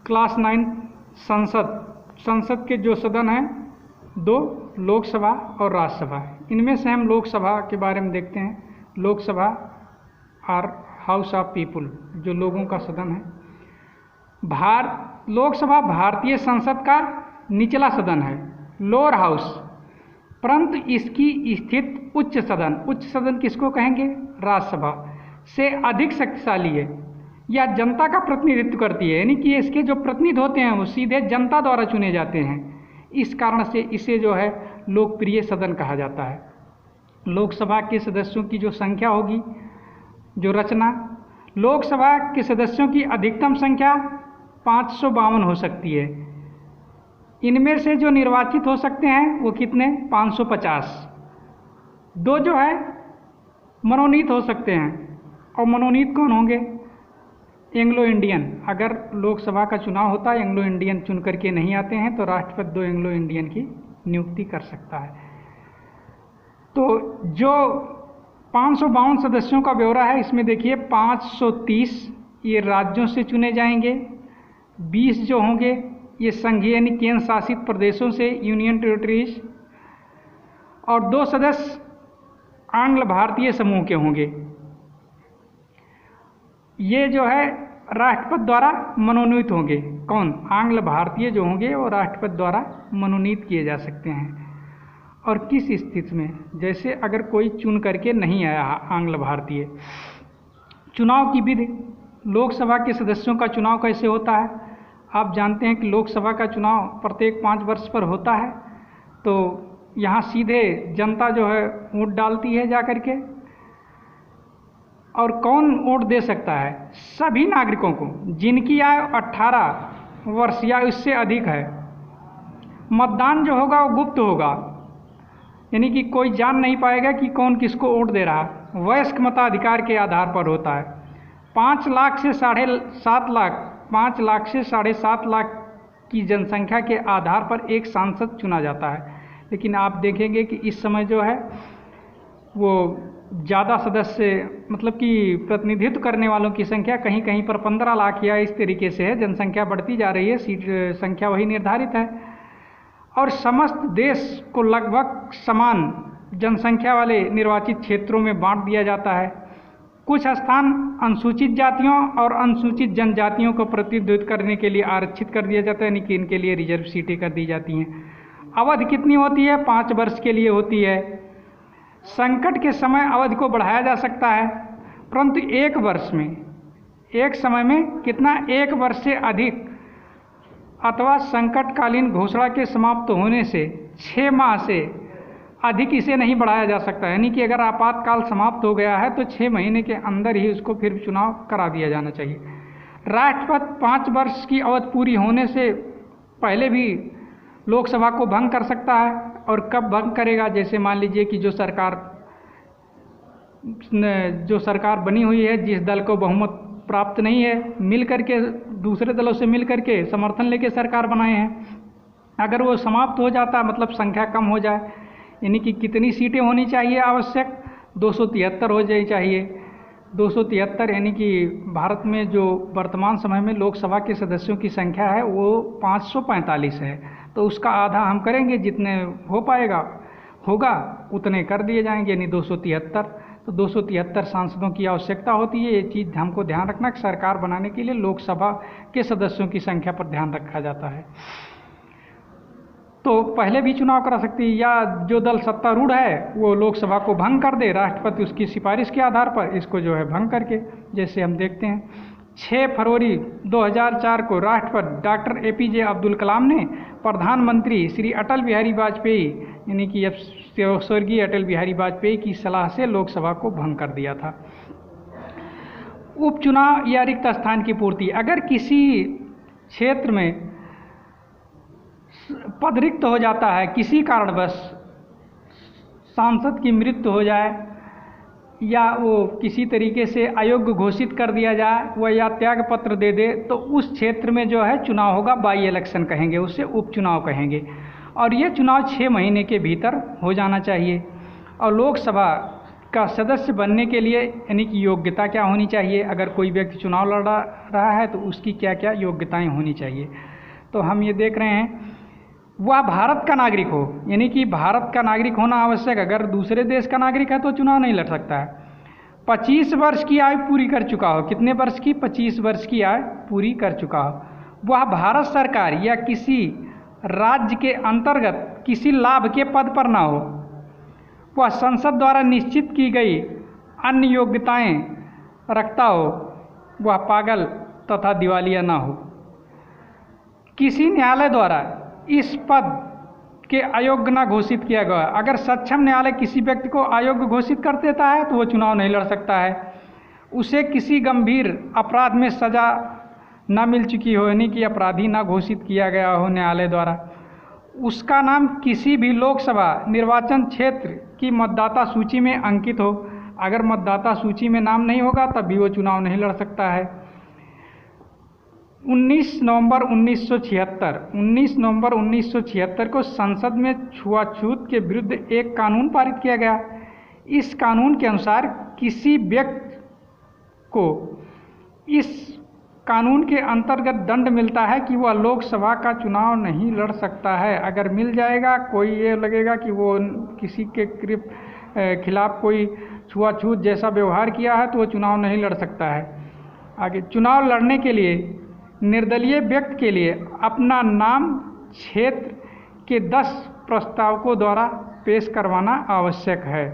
Class 9 संसद के जो सदन हैं 2, लोकसभा और राज्यसभा। इनमें से हम लोकसभा के बारे में देखते हैं। Lok Sabha or house of people, जो लोगों का सदन है। लोकसभा भारतीय संसद का निचला सदन है, लोअर हाउस, परंतु इसकी स्थित उच्च सदन किसको कहेंगे? राज्यसभा से अधिक शक्तिशाली है। यह जनता का प्रतिनिधित्व करती है, यानी कि इसके जो प्रतिनिधि होते हैं वो सीधे जनता द्वारा चुने जाते हैं। इस कारण से इसे जो है लोकप्रिय सदन कहा जाता है। लोकसभा के सदस्यों की जो संख्या होगी, जो रचना, लोकसभा के सदस्यों की अधिकतम संख्या 552 हो सकती है। इनमें से जो निर्वाचित हो सकते हैं वो कितने? 550। 2 जो है मनोनीत हो सकते हैं, और मनोनीत कौन होंगे? Anglo Indian. अगर लोकसभा का चुनाव होता है, एंग्लो इंडियन चुन करके नहीं आते हैं तो राष्ट्रपति 2 एंग्लो इंडियन की नियुक्ति कर सकता है। तो जो 552 सदस्यों का ब्यौरा है, इसमें देखिए 530 ये राज्यों से चुने जाएंगे, 20 जो होंगे ये संघीय यानी केंद्र शासित प्रदेशों से, यूनियन टेरिटरीज, और 2 सदस्य आंग्ल भारतीय समूह के होंगे। ये जो है राष्ट्रपति द्वारा मनोनीत होंगे। कौन? आंग्ल भारतीय जो होंगे वो राष्ट्रपति द्वारा मनोनीत किए जा सकते हैं। और किस स्थिति में? जैसे अगर कोई चुन करके नहीं आया आंग्ल भारतीय। चुनाव की विधि, लोकसभा के सदस्यों का चुनाव कैसे होता है? आप जानते हैं कि लोकसभा का चुनाव प्रत्येक 5 वर्ष पर होता है। तो यहाँ सीधे जनता जो है वोट डालती है जा कर के। और कौन वोट दे सकता है? सभी नागरिकों को जिनकी आयु 18 वर्ष या उससे अधिक है। मतदान जो होगा वो गुप्त होगा, यानी कि कोई जान नहीं पाएगा कि कौन किसको वोट दे रहा है। वयस्क मताधिकार के आधार पर होता है। 5 लाख से 7.5 लाख, 5 लाख से 7.5 लाख की जनसंख्या के आधार पर एक सांसद चुना जाता है। लेकिन आप देखेंगे कि इस समय जो है वो ज़्यादा सदस्य, मतलब कि प्रतिनिधित्व करने वालों की संख्या कहीं कहीं पर 15 लाख या इस तरीके से है। जनसंख्या बढ़ती जा रही है, सीट संख्या वही निर्धारित है। और समस्त देश को लगभग समान जनसंख्या वाले निर्वाचित क्षेत्रों में बांट दिया जाता है। कुछ स्थान अनुसूचित जातियों और अनुसूचित जनजातियों को प्रतिनिधित्व करने के लिए आरक्षित कर दिया जाता है, यानी कि इनके लिए रिजर्व सीटें कर दी जाती हैं। अवधि कितनी होती है? 5 वर्ष के लिए होती है। संकट के समय अवधि को बढ़ाया जा सकता है, परंतु 1 वर्ष में, एक समय में कितना? 1 वर्ष से अधिक अथवा संकटकालीन घोषणा के समाप्त होने से 6 माह से अधिक इसे नहीं बढ़ाया जा सकता। यानी कि अगर आपातकाल समाप्त हो गया है तो 6 महीने के अंदर ही उसको फिर चुनाव करा दिया जाना चाहिए। राष्ट्रपति 5 वर्ष की अवधि पूरी होने से पहले भी लोकसभा को भंग कर सकता है। और कब भंग करेगा? जैसे मान लीजिए कि जो सरकार बनी हुई है, जिस दल को बहुमत प्राप्त नहीं है, मिल करके दूसरे दलों से मिल करके समर्थन लेके सरकार बनाए हैं, अगर वो समाप्त हो जाता, मतलब संख्या कम हो जाए, यानी कि कितनी सीटें होनी चाहिए आवश्यक? 273 हो जानी चाहिए। 273 यानी कि भारत में जो वर्तमान समय में लोकसभा के सदस्यों की संख्या है वो 545 है। तो उसका आधा हम करेंगे, जितने हो पाएगा होगा उतने कर दिए जाएंगे, यानी 273। तो 273 सांसदों की आवश्यकता होती है। ये चीज़ हमको ध्यान रखना कि सरकार बनाने के लिए लोकसभा के सदस्यों की संख्या पर ध्यान रखा जाता है। तो पहले भी चुनाव करा सकती है, या जो दल सत्तारूढ़ है वो लोकसभा को भंग कर दे, राष्ट्रपति उसकी सिफारिश के आधार पर इसको जो है भंग करके, जैसे हम देखते हैं 6 फरवरी 2004 को राष्ट्रपति डॉक्टर APJ अब्दुल कलाम ने प्रधानमंत्री श्री अटल बिहारी वाजपेयी, यानी कि अब स्वर्गीय अटल बिहारी वाजपेयी की सलाह से लोकसभा को भंग कर दिया था। उपचुनाव या रिक्त स्थान की पूर्ति, अगर किसी क्षेत्र में पद रिक्त हो जाता है, किसी कारणवश सांसद की मृत्यु हो जाए या वो किसी तरीके से अयोग्य घोषित कर दिया जाए, वह या त्याग पत्र दे दे, तो उस क्षेत्र में जो है चुनाव होगा, बाई इलेक्शन कहेंगे, उससे उपचुनाव कहेंगे। और ये चुनाव 6 महीने के भीतर हो जाना चाहिए। और लोकसभा का सदस्य बनने के लिए यानी कि योग्यता क्या होनी चाहिए, अगर कोई व्यक्ति चुनाव लड़ रहा है तो उसकी क्या क्या योग्यताएं होनी चाहिए। तो हम ये देख रहे हैं, वह भारत का नागरिक हो, यानी कि भारत का नागरिक होना आवश्यक। अगर दूसरे देश का नागरिक है तो चुनाव नहीं लड़ सकता है। 25 वर्ष की आयु पूरी कर चुका हो, कितने वर्ष की, 25 वर्ष की आयु पूरी कर चुका हो। वह भारत सरकार या किसी राज्य के अंतर्गत किसी लाभ के पद पर ना हो। वह संसद द्वारा निश्चित की गई अन्य योग्यताएं रखता हो। वह पागल तथा दिवालिया ना हो। किसी न्यायालय द्वारा इस पद के अयोग्य ना घोषित किया गया। अगर सक्षम न्यायालय किसी व्यक्ति को अयोग्य घोषित कर देता है तो वो चुनाव नहीं लड़ सकता है। उसे किसी गंभीर अपराध में सजा ना मिल चुकी हो, यानी कि अपराधी ना घोषित किया गया हो न्यायालय द्वारा। उसका नाम किसी भी लोकसभा निर्वाचन क्षेत्र की मतदाता सूची में अंकित हो। अगर मतदाता सूची में नाम नहीं होगा तब भी वो चुनाव नहीं लड़ सकता है। 19 नवंबर 1976 को संसद में छुआछूत के विरुद्ध एक कानून पारित किया गया। इस कानून के अनुसार किसी व्यक्ति को इस कानून के अंतर्गत दंड मिलता है कि वह लोकसभा का चुनाव नहीं लड़ सकता है। अगर मिल जाएगा, कोई ये लगेगा कि वो किसी के खिलाफ कोई छुआछूत जैसा व्यवहार किया है तो वो चुनाव नहीं लड़ सकता है। आगे, चुनाव लड़ने के लिए निर्दलीय व्यक्ति के लिए अपना नाम क्षेत्र के 10 प्रस्तावकों द्वारा पेश करवाना आवश्यक है।